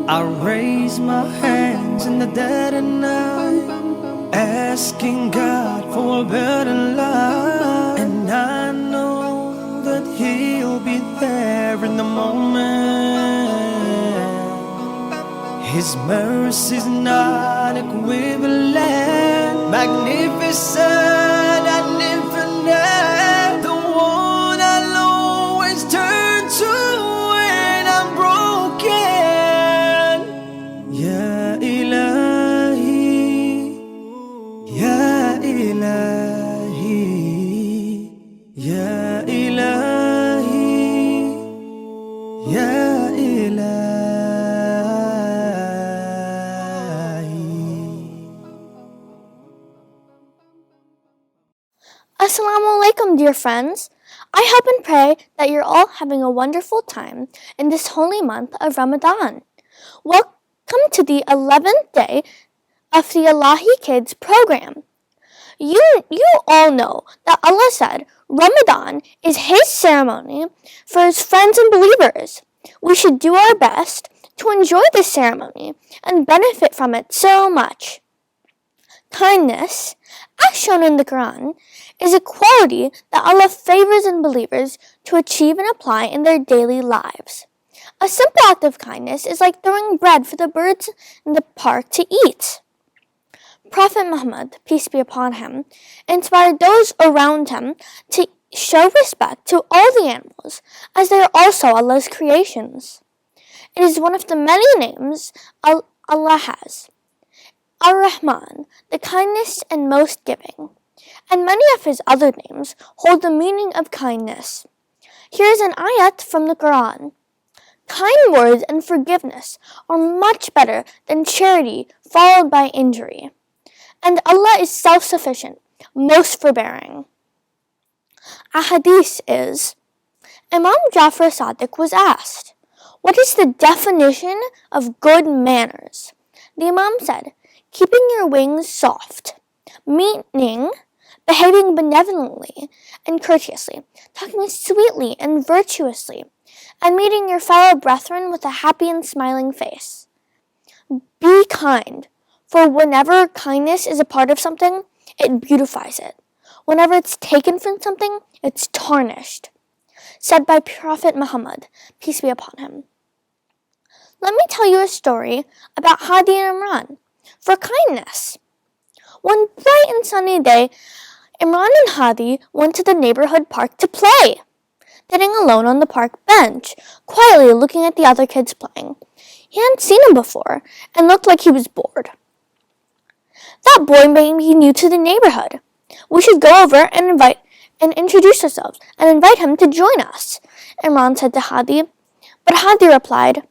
I raise my hands in the dead of night, asking God for a better life. And I know that He'll be there in the moment. His mercy's not equivalent, magnificent and infinite, the one I'll always turn to when I'm broken. Ya Ilahi, Ya Ilahi, Ya Ilahi, Ya Ilahi. Assalamu alaikum, dear friends. I hope and pray that you're all having a wonderful time in this holy month of Ramadan. Welcome to the 11th day of the Ilahi Kids program. You all know that Allah said Ramadan is His ceremony for His friends and believers. We should do our best to enjoy this ceremony and benefit from it so much. Kindness, as shown in the Quran, is a quality that Allah favors in believers to achieve and apply in their daily lives. A simple act of kindness is like throwing bread for the birds in the park to eat. Prophet Muhammad, peace be upon him, inspired those around him to show respect to all the animals, as they are also Allah's creations. It is one of the many names Allah has. Ar-Rahman, the kindness and most giving, and many of His other names hold the meaning of kindness. Here is an ayat from the Quran. Kind words and forgiveness are much better than charity followed by injury. And Allah is self-sufficient, most forbearing. A hadith is, Imam Jafar Sadiq was asked, what is the definition of good manners? The Imam said, keeping your wings soft, meaning behaving benevolently and courteously, talking sweetly and virtuously, and meeting your fellow brethren with a happy and smiling face. Be kind, for whenever kindness is a part of something, it beautifies it. Whenever it's taken from something, it's tarnished. Said by Prophet Muhammad, peace be upon him. Let me tell you a story about Hadi and Imran. For kindness. One bright and sunny day, Imran and Hadi went to the neighborhood park to play. Sitting alone on the park bench, quietly looking at the other kids playing. He hadn't seen him before, and looked like he was bored. That boy may be new to the neighborhood. We should go over and introduce ourselves, and invite him to join us, Imran said to Hadi. But Hadi replied,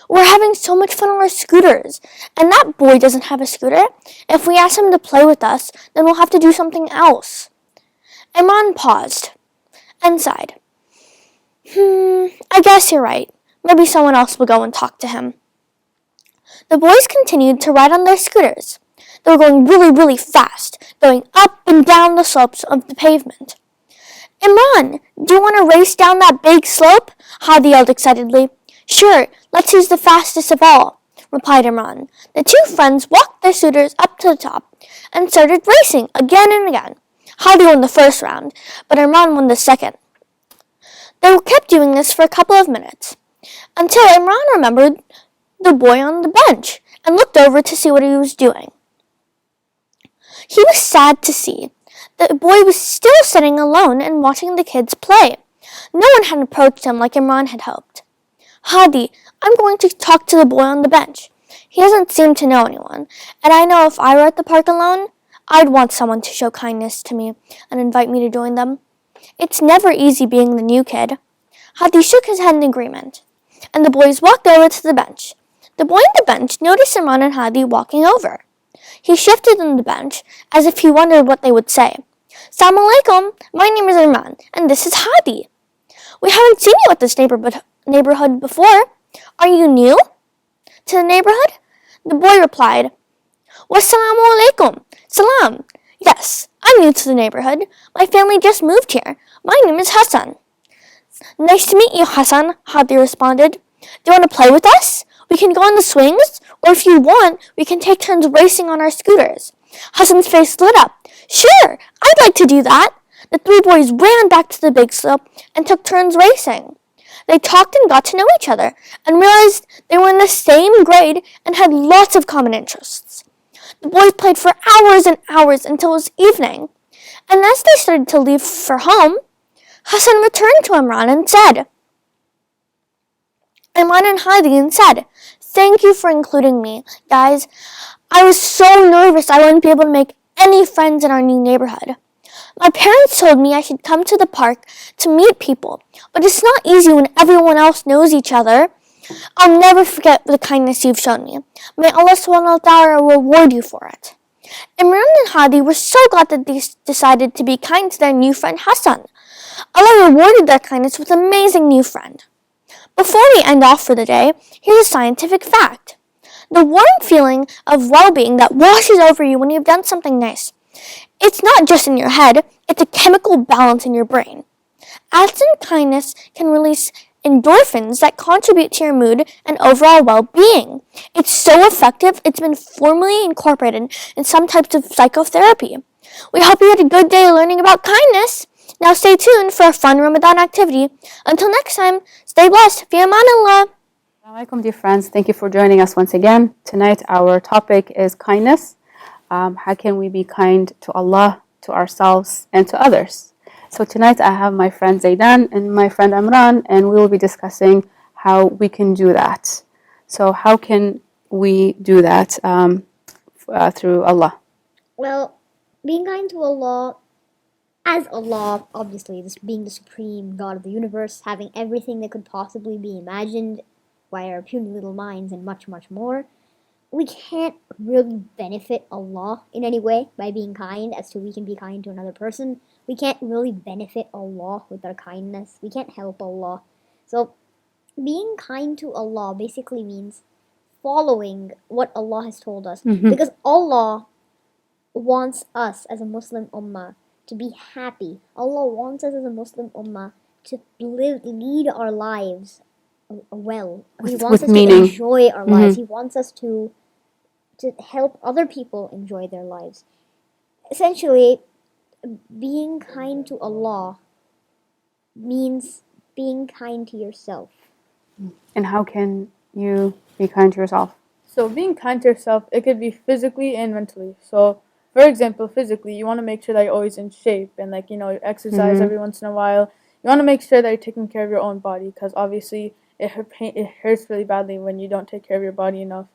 we're having so much fun on our scooters, and that boy doesn't have a scooter. If we ask him to play with us, then we'll have to do something else. Imran paused and sighed. I guess you're right. Maybe someone else will go and talk to him. The boys continued to ride on their scooters. They were going really, really fast, going up and down the slopes of the pavement. Imran, do you want to race down that big slope? Hadi yelled excitedly. Sure, let's use the fastest of all, replied Imran. The two friends walked their scooters up to the top and started racing again and again. Hadi won the first round, but Imran won the second. They kept doing this for a couple of minutes, until Imran remembered the boy on the bench and looked over to see what he was doing. He was sad to see the boy was still sitting alone and watching the kids play. No one had approached him like Imran had hoped. Hadi, I'm going to talk to the boy on the bench. He doesn't seem to know anyone, and I know if I were at the park alone, I'd want someone to show kindness to me and invite me to join them. It's never easy being the new kid. Hadi shook his head in agreement, and the boys walked over to the bench. The boy on the bench noticed Imran and Hadi walking over. He shifted on the bench as if he wondered what they would say. Assalamu alaikum, my name is Imran, and this is Hadi. We haven't seen you at this neighborhood before. Are you new to the neighborhood? The boy replied, Wassalamu alaikum. Salam. Yes, I'm new to the neighborhood. My family just moved here. My name is Hassan. Nice to meet you, Hassan, Hadi responded. Do you want to play with us? We can go on the swings, or if you want, we can take turns racing on our scooters. Hassan's face lit up. Sure, I'd like to do that. The three boys ran back to the big slope and took turns racing. They talked and got to know each other and realized they were in the same grade and had lots of common interests. The boys played for hours and hours until it was evening, and as they started to leave for home, Hassan returned to Imran and said, "Thank you for including me, guys. I was so nervous I wouldn't be able to make any friends in our new neighborhood. My parents told me I should come to the park to meet people, but it's not easy when everyone else knows each other. I'll never forget the kindness you've shown me. May Allah subhanahu wa ta'ala reward you for it." Imran and Hadi were so glad that they decided to be kind to their new friend Hassan. Allah rewarded their kindness with an amazing new friend. Before we end off for the day, here's a scientific fact. The warm feeling of well-being that washes over you when you've done something nice. It's not just in your head, it's a chemical balance in your brain. Acts of kindness can release endorphins that contribute to your mood and overall well-being. It's so effective, it's been formally incorporated in some types of psychotherapy. We hope you had a good day learning about kindness. Now stay tuned for a fun Ramadan activity. Until next time, stay blessed. Fi amanillah. Assalamu alaikum, dear friends. Thank you for joining us once again. Tonight our topic is kindness. How can we be kind to Allah, to ourselves, and to others? So tonight I have my friend Zaidan and my friend Amran, and we will be discussing how we can do that. So how can we do that through Allah? Well, being kind to Allah, as Allah, obviously, this being the supreme God of the universe, having everything that could possibly be imagined by our puny little minds and much, much more, we can't really benefit Allah in any way by being kind as to we can be kind to another person. We can't really benefit Allah with our kindness. We can't help Allah. So, being kind to Allah basically means following what Allah has told us. Because Allah wants us as a Muslim ummah to be happy. Allah wants us as a Muslim ummah to lead our lives well. He wants us meaning. to enjoy our lives. He wants us to help other people enjoy their lives. Essentially, being kind to Allah means being kind to yourself. And how can you be kind to yourself? So being kind to yourself, it could be physically and mentally. So for example, physically, you want to make sure that you're always in shape and you exercise every once in a while. You want to make sure that you're taking care of your own body because obviously it hurts really badly when you don't take care of your body enough.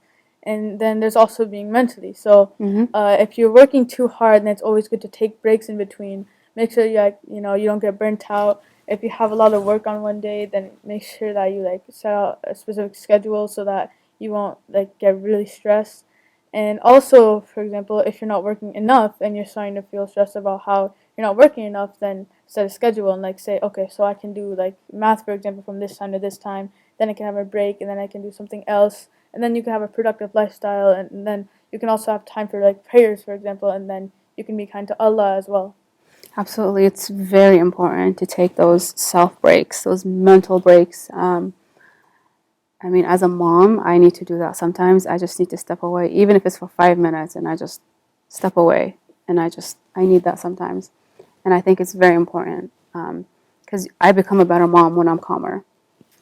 And then there's also being mentally. So if you're working too hard, then it's always good to take breaks in between. Make sure you don't get burnt out. If you have a lot of work on one day, then make sure that you set out a specific schedule so that you won't get really stressed. And also, for example, if you're not working enough and you're starting to feel stressed about how you're not working enough, then set a schedule and say, okay, so I can do math, for example, from this time to this time. Then I can have a break, and then I can do something else. And then you can have a productive lifestyle, and then you can also have time for prayers, for example, and then you can be kind to Allah as well. Absolutely, it's very important to take those self breaks, those mental breaks. As a mom, I need to do that sometimes. I just need to step away, even if it's for 5 minutes, and I just step away, and I need that sometimes. And I think it's very important because I become a better mom when I'm calmer.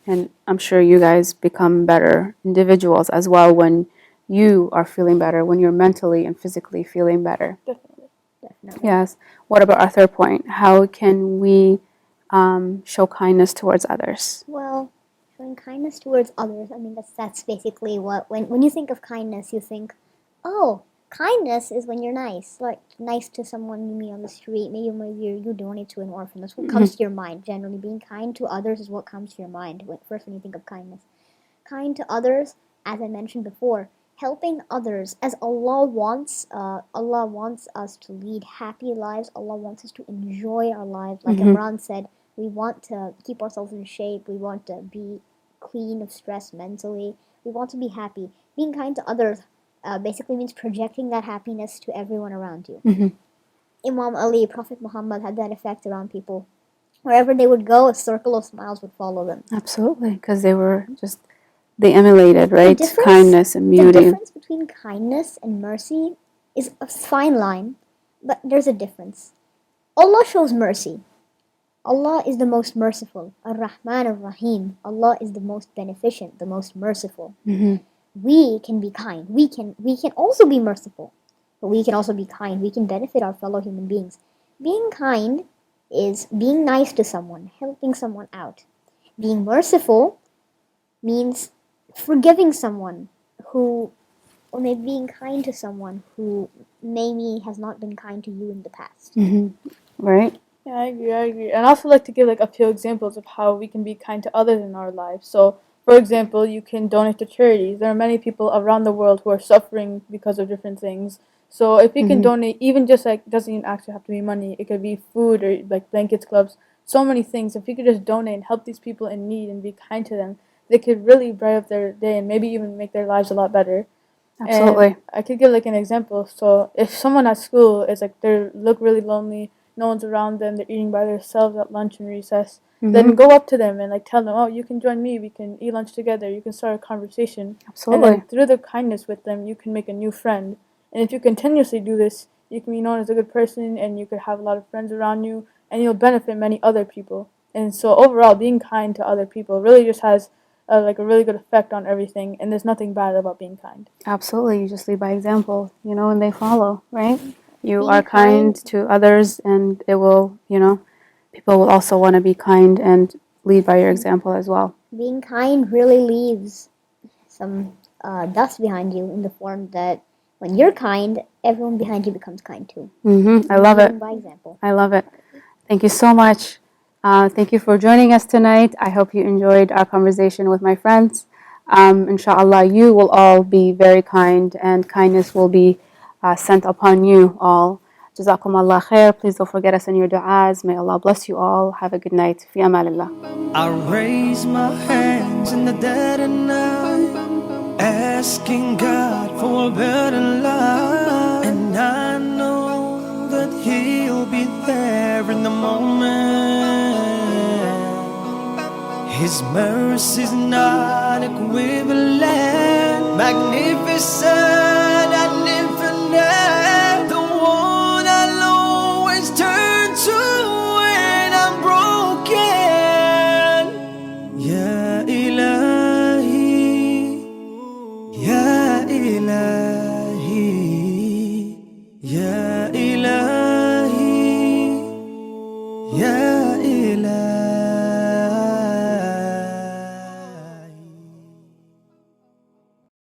And I'm sure you guys become better individuals as well when you are feeling better, when you're mentally and physically feeling better. Definitely. Yes. What about our third point? How can we show kindness towards others? Well, showing kindness towards others, that's basically what, when you think of kindness, you think, oh, kindness is when you're nice, nice to someone you meet on the street, maybe you donate to an orphan. That's what comes to your mind. Generally, being kind to others is what comes to your mind first when you think of kindness. Kind to others, as I mentioned before, helping others, as Allah wants us to lead happy lives. Allah wants us to enjoy our lives. Like Imran said, we want to keep ourselves in shape. We want to be clean of stress mentally. We want to be happy. Being kind to others basically means projecting that happiness to everyone around you. Imam Ali, Prophet Muhammad had that effect around people. Wherever they would go, a circle of smiles would follow them. Absolutely, because they were just they emulated, right? Kindness and The beauty. difference between kindness and mercy is a fine line, but there's a difference. Allah shows mercy. Allah is the most merciful. Ar-Rahman Ar-Rahim. Allah is the most beneficent, the most merciful. We can be kind. We can also be merciful, but we can also be kind. We can benefit our fellow human beings. Being kind is being nice to someone, helping someone out. Being merciful means forgiving someone who, or maybe being kind to someone who maybe has not been kind to you in the past. Right? Yeah, I agree. And I also like to give like a few examples of how we can be kind to others in our lives. So, for example, you can donate to charities. There are many people around the world who are suffering because of different things. So if you can donate, even just like, doesn't even actually have to be money. It could be food or like blankets, gloves, so many things. If you could just donate and help these people in need and be kind to them, they could really brighten up their day and maybe even make their lives a lot better. Absolutely. And I could give like an example. So if someone at school is like they look really lonely, no one's around them, they're eating by themselves at lunch and recess, then go up to them and like tell them, oh, you can join me, we can eat lunch together, you can start a conversation. Absolutely. And then through the kindness with them, you can make a new friend. And if you continuously do this, you can be known as a good person and you could have a lot of friends around you and you'll benefit many other people. And so overall, being kind to other people really just has like a really good effect on everything, and there's nothing bad about being kind. Absolutely. You just lead by example, and they follow, right? You Being are kind to others, and it will, people will also want to be kind and lead by your example as well. Being kind really leaves some dust behind you in the form that when you're kind, everyone behind you becomes kind too. I love it. Leading by example. I love it. Thank you so much. Thank you for joining us tonight. I hope you enjoyed our conversation with my friends. Inshallah, you will all be very kind, and kindness will be sent upon you all. Jazakum Allah khair. Please don't forget us in your du'as. May Allah bless you all. Have a good night. Fi amalillah. I raise my hands in the dead of night, asking God for a better life. And I know that He'll be there in the moment. His mercy's not equivalent, magnificent.